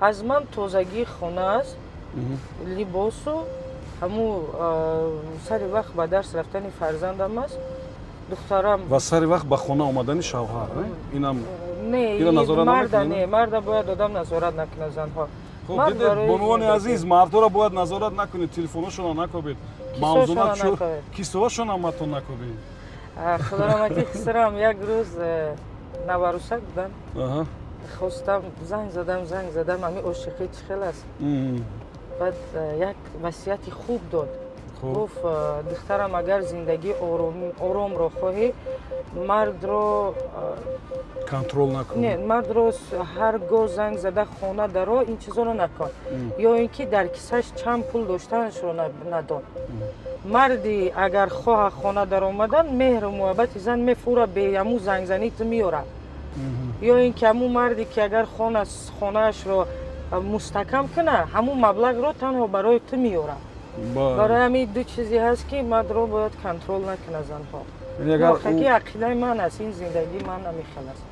аз ман тозагии хона аст, либосу ҳамун сари вақт ба дарс рафтани фарзандам аст. духтарам ва сари вақт ба хона омадани шавҳар инам не марда бояд одам назорат накунад занҳо. бонувони азиз, мардҳоро бояд назорат накунед, телефонашонро накобед, мавзунат шуд, кисовашонам матон накобед. худорамати хисрам як рӯз наварусак будам. хостам занг задам ҳами ошиқӣ чӣ хел аст. баъд як васияти хуб дод. гуфт духтарам агар зиндагии оромро хоҳӣ, мардро контрол накун. Не, мардро ҳар гоҳ занг зада хона даро, ин чизоро накун. ё ин ки дар кисааш чанд пул доштанашро надон. марди агар хоҳа хона даромадан, меҳру муҳаббати зан мефура бе ҳамун зангзанит меёрад. ё ин ки ҳамун марде ки агар хонаашро мустаҳкам кунад, ҳамун маблағро танҳо барои ту меёрад. барои ҳамин ду чизе ҳаст ки мардро бояд контрол накунад занҳо. ҳақиқи ақидаи ман аст, ин зиндагии ман ҳамин хел аст.